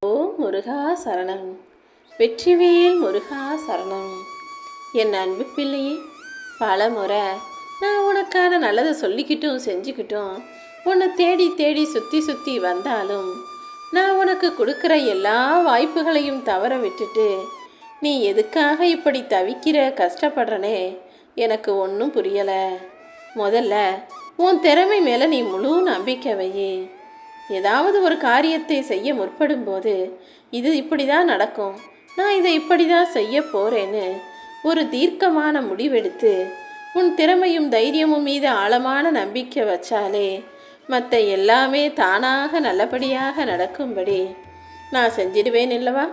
ஓம் முருகா சரணம். வெற்றிவேல் முருகா சரணம். என் அன்பு பிள்ளையே, பல முறை நான் உனக்கான நல்லதை சொல்லிக்கிட்டும் செஞ்சுக்கிட்டும் உன்னை தேடி தேடி சுற்றி சுற்றி வந்தாலும் நான் உனக்கு கொடுக்குற எல்லா வாய்ப்புகளையும் தவற விட்டுட்டு நீ எதுக்காக இப்படி தவிக்கிற கஷ்டப்படுறனே எனக்கு ஒன்றும் புரியலை. முதல்ல உன் திறமை மேலே நீ முழு நம்பிக்கை வை. ஏதாவது ஒரு காரியத்தை செய்ய முற்படும்போது இது இப்படி தான் நடக்கும், நான் இதை இப்படி தான் செய்ய போகிறேன்னு ஒரு தீர்க்கமான முடிவெடுத்து உன் திறமையும் தைரியமும் மீது ஆழமான நம்பிக்கை வச்சாலே மற்ற எல்லாமே தானாக நல்லபடியாக நடக்கும்படி நான் செஞ்சிடுவேன் இல்லவா?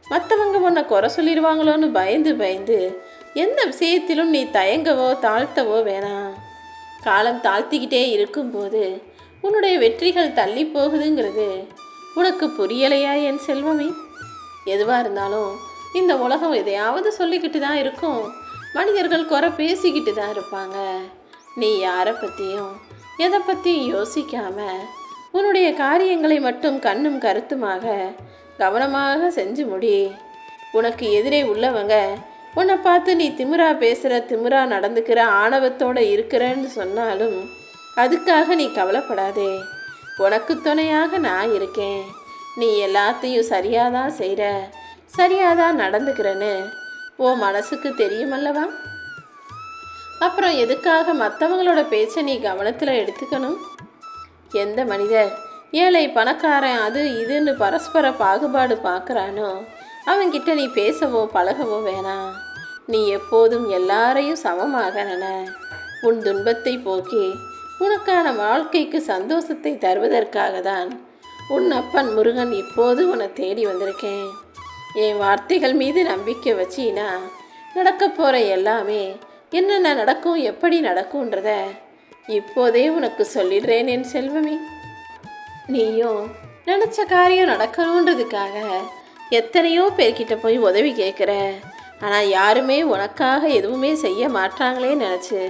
மற்றவங்க உன்னை குறை சொல்லிடுவாங்களோன்னு பயந்து பயந்து எந்த விஷயத்திலும் நீ தயங்கவோ தாழ்த்தவோ வேணாம். காலம் தாழ்த்திக்கிட்டே இருக்கும்போது உன்னுடைய வெற்றிகள் தள்ளி போகுதுங்கிறது உனக்கு புரியலையா என் செல்வமே? எதுவாக இருந்தாலும் இந்த உலகம் எதையாவது சொல்லிக்கிட்டு தான் இருக்கும். மனிதர்கள் குறை பேசிக்கிட்டு தான் இருப்பாங்க. நீ யாரை பற்றியும் எதை பற்றியும் யோசிக்காம உன்னுடைய காரியங்களை மட்டும் கண்ணும் கருத்துமாக கவனமாக செஞ்சு முடி. உனக்கு எதிரே உள்ளவங்க உன்னை பார்த்து நீ திமிரா பேசுகிற, திமிரா நடந்துக்கிற, ஆணவத்தோடு இருக்கிறன்னு சொன்னாலும் அதுக்காக நீ கவலைப்படாதே. உனக்கு துணையாக நான் இருக்கேன். நீ எல்லாத்தையும் சரியாக தான் செய்கிற, சரியாக தான் நடந்துக்கிறேன்னு உன் மனசுக்கு தெரியுமல்லவா? அப்புறம் எதுக்காக மற்றவங்களோட பேச்சை நீ கவனத்தில் எடுத்துக்கணும்? எந்த மனிதர் ஏழை பணக்காரன் அது இதுன்னு பரஸ்பர பாகுபாடு பார்க்குறானோ அவன்கிட்ட நீ பேசவோ பழகவோ வேணாம். நீ எப்போதும் எல்லாரையும் சமமாக நின. உன் துன்பத்தை போக்கி உனக்கான வாழ்க்கைக்கு சந்தோஷத்தை தருவதற்காக தான் உன் அப்பன் முருகன் இப்போது உன்னை தேடி வந்திருக்கேன். என் வார்த்தைகள் மீது நம்பிக்கை வச்சினா நடக்க போகிற எல்லாமே என்னென்ன நடக்கும், எப்படி நடக்கும்ன்றத இப்போதே உனக்கு சொல்லிடுறேன் என் செல்வமே. நீயும் நினச்ச காரியம் நடக்கணுன்றதுக்காக எத்தனையோ பேர்கிட்ட போய் உதவி கேட்குற. ஆனால் யாருமே உனக்காக எதுவுமே செய்ய மாட்டாங்களே நினச்சி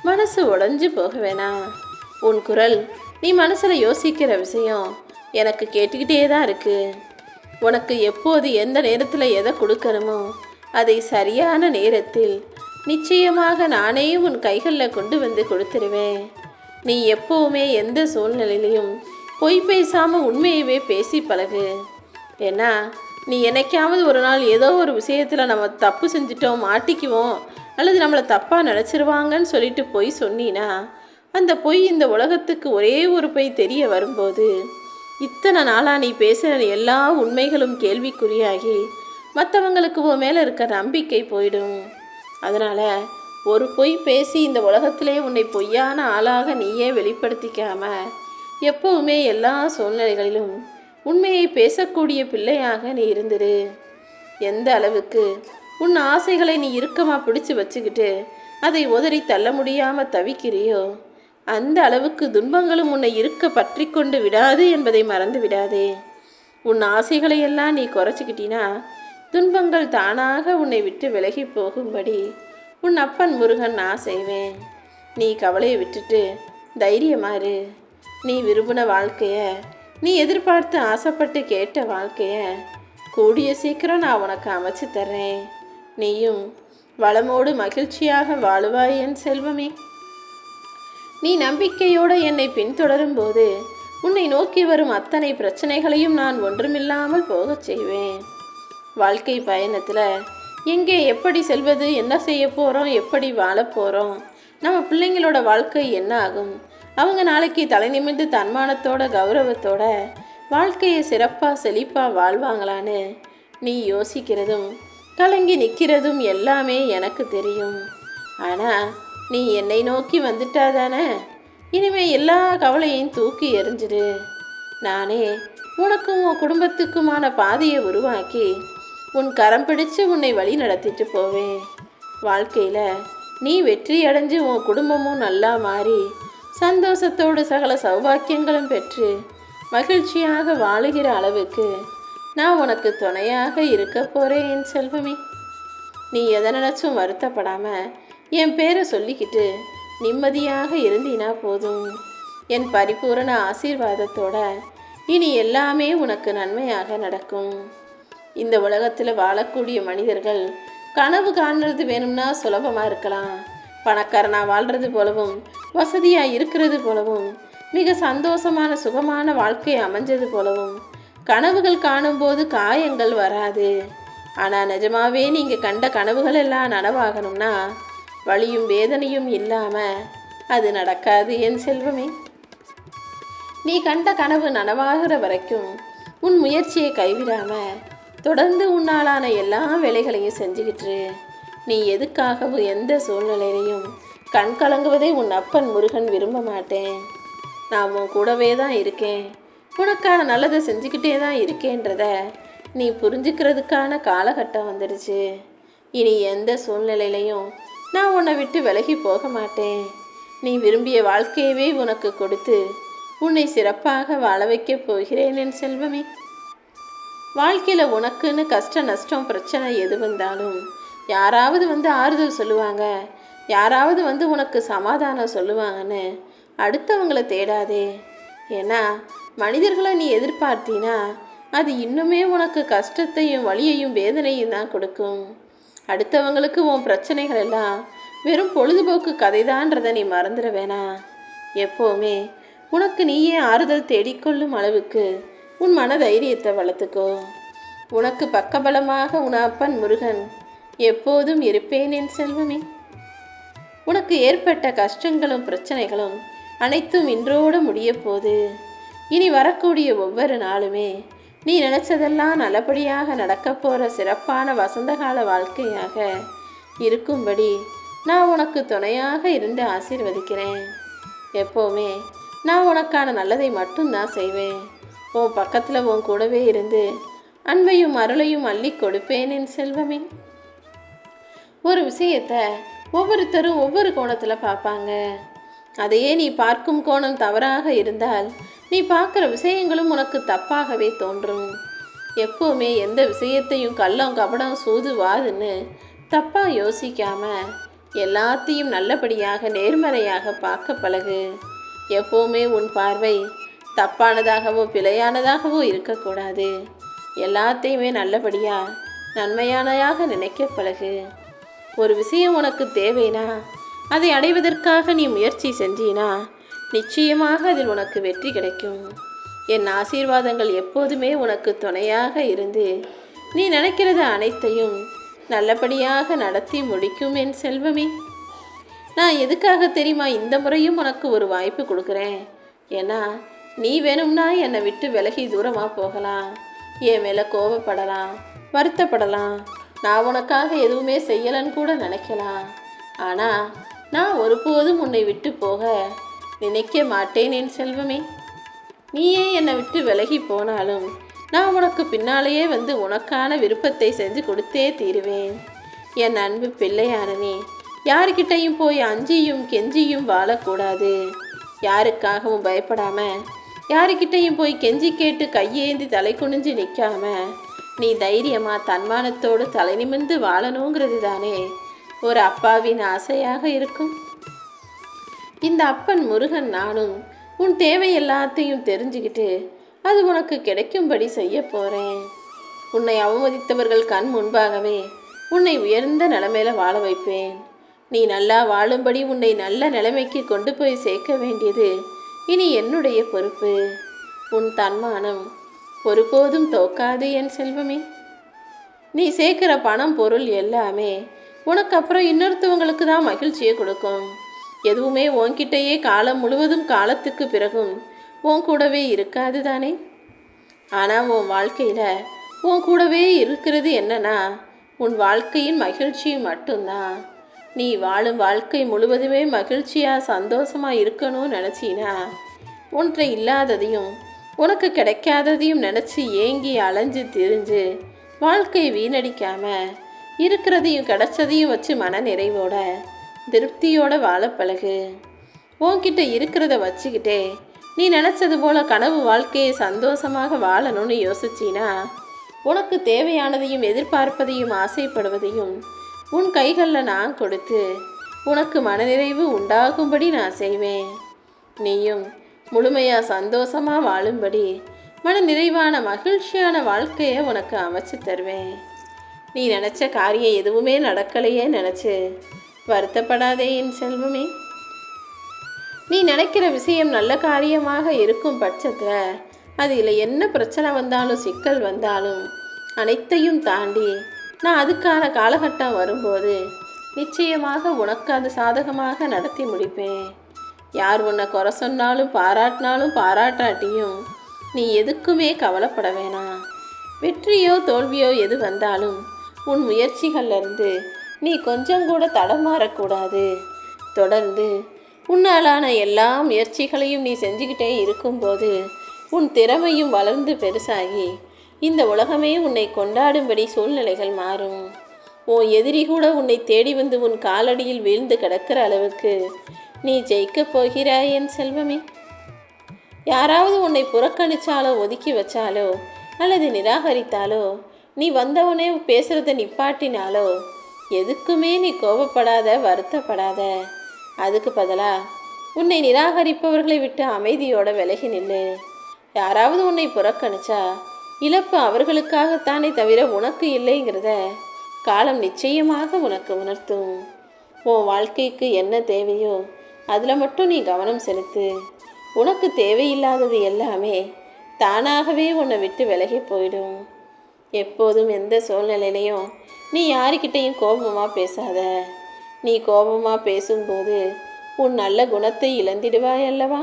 மனசு உடைஞ்சு போக வேணாம். உன் குரல், நீ மனசில் யோசிக்கிற விஷயம் எனக்கு கேட்டுக்கிட்டே தான் இருக்குது. உனக்கு எப்போது எந்த நேரத்தில் எதை கொடுக்கணுமோ அதை சரியான நேரத்தில் நிச்சயமாக நானே உன் கைகளில் கொண்டு வந்து கொடுத்துருவேன். நீ எப்போவுமே எந்த சூழ்நிலையிலையும் பொய் பேசாமல் உண்மையவே பேசி பழகு. ஏன்னா நீ என்னைக்காவது ஒரு நாள் ஏதோ ஒரு விஷயத்தில் நம்ம தப்பு செஞ்சிட்டோம், மாட்டிக்குவோம், அல்லது நம்மளை தப்பாக நினச்சிருவாங்கன்னு சொல்லிட்டு பொய் சொன்னினா அந்த பொய் இந்த உலகத்துக்கு ஒரே ஒரு பொய் தெரிய வரும்போது இத்தனை நாளாக நீ பேசுகிற எல்லா உண்மைகளும் கேள்விக்குறியாகி மற்றவங்களுக்கு உன் மேலே இருக்க நம்பிக்கை போயிடும். அதனால் ஒரு பொய் பேசி இந்த உலகத்திலே உன்னை பொய்யான ஆளாக நீயே வெளிப்படுத்திக்காம எப்போவுமே எல்லா சூழ்நிலைகளிலும் உண்மையை பேசக்கூடிய பிள்ளையாக நீ இருந்துரு. எந்த அளவுக்கு உன் ஆசைகளை நீ இறுக்கமாக பிடிச்சி வச்சுக்கிட்டு அதை உதறி தள்ள முடியாமல் தவிக்கிறியோ அந்த அளவுக்கு துன்பங்களும் உன்னை இருக்க பற்றி கொண்டு விடாது என்பதை மறந்து விடாதே. உன் ஆசைகளையெல்லாம் நீ குறைச்சிக்கிட்டினா துன்பங்கள் தானாக உன்னை விட்டு விலகி போகும்படி உன் அப்பன் முருகன் நான் செய்வேன். நீ கவலையை விட்டுட்டு தைரியமாறு. நீ விரும்பின வாழ்க்கையை, நீ எதிர்பார்த்து ஆசைப்பட்டு கேட்ட வாழ்க்கையை கூடிய சீக்கிரம் நான் உனக்கு அமைச்சு தர்றேன். நீயும் வளமோடு மகிழ்ச்சியாக வாழுவாய் என் செல்வமே. நீ நம்பிக்கையோடு என்னை பின்தொடரும் போது உன்னை நோக்கி வரும் அத்தனை பிரச்சனைகளையும் நான் ஒன்றுமில்லாமல் போகச் செய்வேன். வாழ்க்கை பயணத்தில் எங்கே எப்படி செல்வது, என்ன செய்ய போகிறோம், எப்படி வாழ போகிறோம், நம்ம பிள்ளைங்களோட வாழ்க்கை என்ன ஆகும், அவங்க நாளைக்கு தலை நிமிர்ந்து தன்மானத்தோட கௌரவத்தோட வாழ்க்கையை சிறப்பாக செழிப்பாக வாழ்வாங்களான்னு நீ யோசிக்கிறதும் கலங்கி நிற்கிறதும் எல்லாமே எனக்கு தெரியும். ஆனால் நீ என்னை நோக்கி வந்துட்டா தானே, இனிமேல் எல்லா கவலையையும் தூக்கி எறிஞ்சிடு. நானே உனக்கும் உன் குடும்பத்துக்குமான பாதையை உருவாக்கி உன் கரம் பிடிச்சு உன்னை வழி நடத்திட்டு போவேன். வாழ்க்கையில் நீ வெற்றி அடைஞ்சு உன் குடும்பமும் நல்லா மாறி சந்தோஷத்தோடு சகல சௌபாக்கியங்களும் பெற்று மகிழ்ச்சியாக வாழுகிற அளவுக்கு நான் உனக்கு துணையாக இருக்க போகிறேன் என் செல்வமே. நீ எதை நினச்சும் வருத்தப்படாமல் என் பேரை சொல்லிக்கிட்டு நிம்மதியாக இருந்தினா போதும். என் பரிபூரண ஆசீர்வாதத்தோட இனி எல்லாமே உனக்கு நன்மையாக நடக்கும். இந்த உலகத்தில் வாழக்கூடிய மனிதர்கள் கனவு காண்றது வேணும்னா சுலபமாக இருக்கலாம். பணக்காரனாக வாழ்கிறது போலவும் வசதியாக இருக்கிறது போலவும் மிக சந்தோஷமான சுகமான வாழ்க்கை அமைஞ்சது போலவும் கனவுகள் காணும்போது காயங்கள் வராது. ஆனால் நிஜமாவே நீங்கள் கண்ட கனவுகள் எல்லாம் நனவாகணும்னா வலியும் வேதனையும் இல்லாமல் அது நடக்காது என் செல்வமே. நீ கண்ட கனவு நனவாகிற வரைக்கும் உன் முயற்சியை கைவிடாமல் தொடர்ந்து உன்னாலான எல்லா வேலைகளையும் செஞ்சுக்கிட்டு நீ எதுக்காகவும் எந்த சூழ்நிலையிலையும் கண் கலங்குவதை உன் அப்பன் முருகன் விரும்ப மாட்டேன். நான் உன் கூடவே தான் இருக்கேன், உனக்கான நல்லதை செஞ்சுக்கிட்டே தான் இருக்கேன்றத நீ புரிஞ்சுக்கிறதுக்கான காலகட்டம் வந்துடுச்சு. இனி எந்த சூழ்நிலையிலையும் நான் உன்னை விட்டு விலகி போக மாட்டேன். நீ விரும்பிய வாழ்க்கையவே உனக்கு கொடுத்து உன்னை சிறப்பாக வாழ வைக்கப் போகிறேன் என் செல்வமே. வாழ்க்கையில் உனக்குன்னு கஷ்ட நஷ்டம் பிரச்சனை எது வந்தாலும் யாராவது வந்து ஆறுதல் சொல்லுவாங்க, யாராவது வந்து உனக்கு சமாதானம் சொல்லுவாங்கன்னு அடுத்தவங்களை தேடாதே. ஏன்னா மனிதர்களை நீ எதிர்பார்த்தினா அது இன்னுமே உனக்கு கஷ்டத்தையும் வலியையும் வேதனையும் தான் கொடுக்கும். அடுத்தவங்களுக்கு உன் பிரச்சனைகள் எல்லாம் வெறும் பொழுதுபோக்கு கதைதான்றதை நீ மறந்துட வேணாம். எப்போவுமே உனக்கு நீயே ஆறுதல் தேடிக்கொள்ளும் அளவுக்கு உன் மன தைரியத்தை வளர்த்துக்கோ. உனக்கு பக்கபலமாக உன் அப்பன் முருகன் எப்போதும் இருப்பேன் என் செல்வமே. உனக்கு ஏற்பட்ட கஷ்டங்களும் பிரச்சனைகளும் அனைத்தும் இன்றோடு முடிய போது. இனி வரக்கூடிய ஒவ்வொரு நாளுமே நீ நினச்சதெல்லாம் நல்லபடியாக நடக்க போகிற சிறப்பான வசந்தகால வாழ்க்கையாக இருக்கும்படி நான் உனக்கு துணையாக இருந்து ஆசீர்வதிக்கிறேன். எப்போவுமே நான் உனக்கான நல்லதை மட்டும்தான் செய்வேன். உன் பக்கத்தில் உன் கூடவே இருந்து அன்பையும் அருளையும் அள்ளி கொடுப்பேன் என் செல்வமே. ஒரு விஷயத்தை ஒவ்வொருத்தரும் ஒவ்வொரு கோணத்தில் பார்ப்பாங்க. அதையே நீ பார்க்கும் கோணம் தவறாக இருந்தால் நீ பார்க்குற விஷயங்களும் உனக்கு தப்பாகவே தோன்றும். எப்போவுமே எந்த விஷயத்தையும் கள்ளம் கபடம் சூது வாதுன்னு தப்பாக யோசிக்காமல் எல்லாத்தையும் நல்லபடியாக நேர்மறையாக பார்க்க பழகு. எப்போவுமே உன் பார்வை தப்பானதாகவோ பிழையானதாகவோ இருக்கக்கூடாது. எல்லாத்தையுமே நல்லபடியாக நன்மையானதாக நினைக்க பழகு. ஒரு விஷயம் உனக்கு தேவைனா அதை அடைவதற்காக நீ முயற்சி செஞ்சினா நிச்சயமாக அதில் உனக்கு வெற்றி கிடைக்கும். என் ஆசீர்வாதங்கள் எப்போதுமே உனக்கு துணையாக இருந்து நீ நினைக்கிறது அனைத்தையும் நல்லபடியாக நடத்தி முடிக்கும் என் செல்வமே. நான் எதுக்காக தெரியுமா இந்த முறையும் உனக்கு ஒரு வாய்ப்பு கொடுக்குறேன். ஏன்னா நீ வேணும்னா என்னை விட்டு விலகி தூரமாக போகலாம், என் மேலே கோபப்படலாம், வருத்தப்படலாம், நான் உனக்காக எதுவுமே செய்யலைன்னு கூட நினைக்கலாம். ஆனால் நான் ஒருபோதும் உன்னை விட்டு போக நினைக்க மாட்டேன் என் செல்வமே. நீயே என்னை விட்டு விலகி போனாலும் நான் உனக்கு பின்னாலேயே வந்து உனக்கான விருப்பத்தை செஞ்சு கொடுத்தே தீருவேன். என் அன்பு பிள்ளையான நீ யாருக்கிட்டையும் போய் அஞ்சியும் கெஞ்சியும் வாழக்கூடாது. யாருக்காகவும் பயப்படாமல் யாருக்கிட்டையும் போய் கெஞ்சி கேட்டு கையேந்தி தலை குனிஞ்சு நிற்காம நீ தைரியமாக தன்மானத்தோடு தலை நிமிர்ந்து வாழணுங்கிறது தானே ஒரு அப்பாவின் ஆசையாக இருக்கும். இந்த அப்பன் முருகன் நானும் உன் தேவை எல்லாத்தையும் தெரிஞ்சுக்கிட்டு அது உனக்கு கிடைக்கும்படி செய்ய போகிறேன். உன்னை அவமதித்தவர்கள் கண் முன்பாகவே உன்னை உயர்ந்த நிலைமையில வாழ வைப்பேன். நீ நல்லா வாழும்படி உன்னை நல்ல நிலைமைக்கு கொண்டு போய் சேர்க்க வேண்டியது இனி என்னுடைய பொறுப்பு. உன் தன்மானம் ஒருபோதும் தோக்காது என் செல்வமே. நீ சேர்க்கிற பணம் பொருள் எல்லாமே உனக்கு அப்புறம் இன்னொருத்தவங்களுக்கு தான் மகிழ்ச்சியை கொடுக்கும். எதுவுமே உன்கிட்டயே காலம் முழுவதும் காலத்துக்கு பிறகும் உன் கூடவே இருக்காது தானே. ஆனால் உன் வாழ்க்கையில் உன் கூடவே இருக்கிறது என்னன்னா உன் வாழ்க்கையின் மகிழ்ச்சி மட்டும்தான். நீ வாழும் வாழ்க்கை முழுவதுமே மகிழ்ச்சியாக சந்தோஷமாக இருக்கணும்னு நினச்சினா ஒன்றை இல்லாததையும் உனக்கு கிடைக்காததையும் நினச்சி ஏங்கி அலைஞ்சு திரிஞ்சு வாழ்க்கையை வீணடிக்காமல் இருக்கிறதையும் கிடைச்சதையும் வச்சு மன நிறைவோட திருப்தியோட வாழ பழகு. உன்கிட்ட இருக்கிறத வச்சுக்கிட்டே நீ நினச்சது போல் கனவு வாழ்க்கையை சந்தோஷமாக வாழணும்னு யோசிச்சினா உனக்கு தேவையானதையும் எதிர்பார்ப்பதையும் ஆசைப்படுவதையும் உன் கைகளில் நான் கொடுத்து உனக்கு மனநிறைவு உண்டாகும்படி நான் செய்வேன். நீயும் முழுமையாக சந்தோஷமாக வாழும்படி மன நிறைவான மகிழ்ச்சியான வாழ்க்கையை உனக்கு அமைச்சு தருவேன். நீ நினச்ச காரியம் எதுவுமே நடக்கலையே நினச்சி வருத்தப்படாதே என் செல்வமே. நீ நினைக்கிற விஷயம் நல்ல காரியமாக இருக்கும் பட்சத்தில் அதில் என்ன பிரச்சனை வந்தாலும் சிக்கல் வந்தாலும் அனைத்தையும் தாண்டி நான் அதுக்கான காலகட்டம் வரும்போது நிச்சயமாக உனக்கு அது சாதகமாக நடத்தி முடிப்பேன். யார் உன்னை குறை சொன்னாலும் பாராட்டாட்டியும் நீ எதுக்குமே கவலைப்பட வேணாம். வெற்றியோ தோல்வியோ எது வந்தாலும் உன் முயற்சிகள்லேருந்து நீ கொஞ்சம் கூட தடமாறக்கூடாது. தொடர்ந்து உன்னாலான எல்லா முயற்சிகளையும் நீ செஞ்சுக்கிட்டே இருக்கும்போது உன் திறமையும் வளர்ந்து பெருசாகி இந்த உலகமே உன்னை கொண்டாடும்படி சூழ்நிலைகள் மாறும். உன் எதிரி கூட உன்னை தேடி வந்து உன் காலடியில் வீழ்ந்து கிடக்கிற அளவுக்கு நீ ஜெயிக்கப் போகிறாய் என் செல்வமே. யாராவது உன்னை புறக்கணிச்சாலோ ஒதுக்கி வச்சாலோ அல்லது நிராகரித்தாலோ நீ வந்தவனே பேசுகிறத நிப்பாட்டினாலோ எதுக்குமே நீ கோபப்படாத, வருத்தப்படாத. அதுக்கு பதிலாக உன்னை நிராகரிப்பவர்களை விட்டு அமைதியோட விலகி நில்லு. யாராவது உன்னை புறக்கணிச்சா இழப்பு அவர்களுக்காகத்தானே தவிர உனக்கு இல்லைங்கிறத காலம் நிச்சயமாக உனக்கு உணர்த்தும். உன் வாழ்க்கைக்கு என்ன தேவையோ அதில் மட்டும் நீ கவனம் செலுத்து. உனக்கு தேவையில்லாதது எல்லாமே தானாகவே உன்னை விட்டு விலகி போயிடும். எப்போதும் எந்த சூழ்நிலையிலையும் நீ யாருக்கிட்டையும் கோபமாக பேசாத. நீ கோபமாக பேசும்போது உன் நல்ல குணத்தை இழந்திடுவாய் அல்லவா?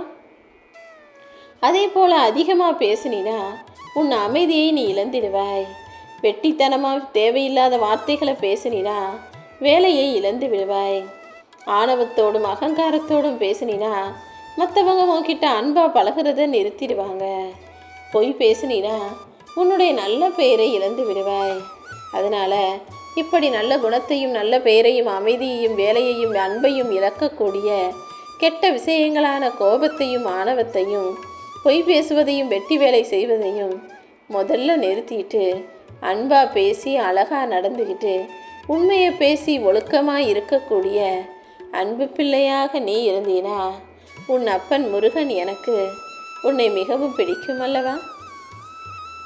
அதே போல் அதிகமாக பேசினா உன் அமைதியை நீ இழந்திடுவாய். வெட்டித்தனமாக தேவையில்லாத வார்த்தைகளை பேசினா வேலையை இழந்து விடுவாய். ஆணவத்தோடும் அகங்காரத்தோடும் பேசினா மற்றவங்க உன்கிட்ட அன்பாக பழகிறத நிறுத்திடுவாங்க. பொய் பேசினா உன்னுடைய நல்ல பெயரை இழந்து விடுவாய். அதனால் இப்படி நல்ல குணத்தையும் நல்ல பெயரையும் அமைதியையும் வேலையையும் அன்பையும் இழக்கக்கூடிய கெட்ட விஷயங்களான கோபத்தையும் ஆணவத்தையும் பொய் பேசுவதையும் வெட்டி வேலை செய்வதையும் முதல்ல நிறுத்திட்டு அன்பாக பேசி அழகாக நடந்துக்கிட்டு உண்மையை பேசி ஒழுக்கமாக இருக்கக்கூடிய அன்பு பிள்ளையாக நீ இருந்தீனா உன் அப்பன் முருகன் எனக்கு உன்னை மிகவும் பிடிக்கும் அல்லவா?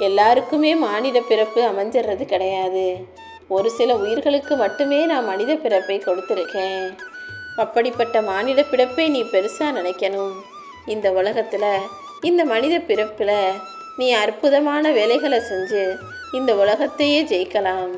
எல்லாருக்குமே மானிட பிறப்பு அமைஞ்சிடுறது கிடையாது. ஒரு சில உயிர்களுக்கு மட்டுமே நான் மனித பிறப்பை கொடுத்துருக்கேன். அப்படிப்பட்ட மானிட பிறப்பை நீ பெருசாக நினைக்கணும். இந்த உலகத்தில் இந்த மனித பிறப்பில் நீ அற்புதமான வேலைகளை செஞ்சு இந்த உலகத்தையே ஜெயிக்கலாம்.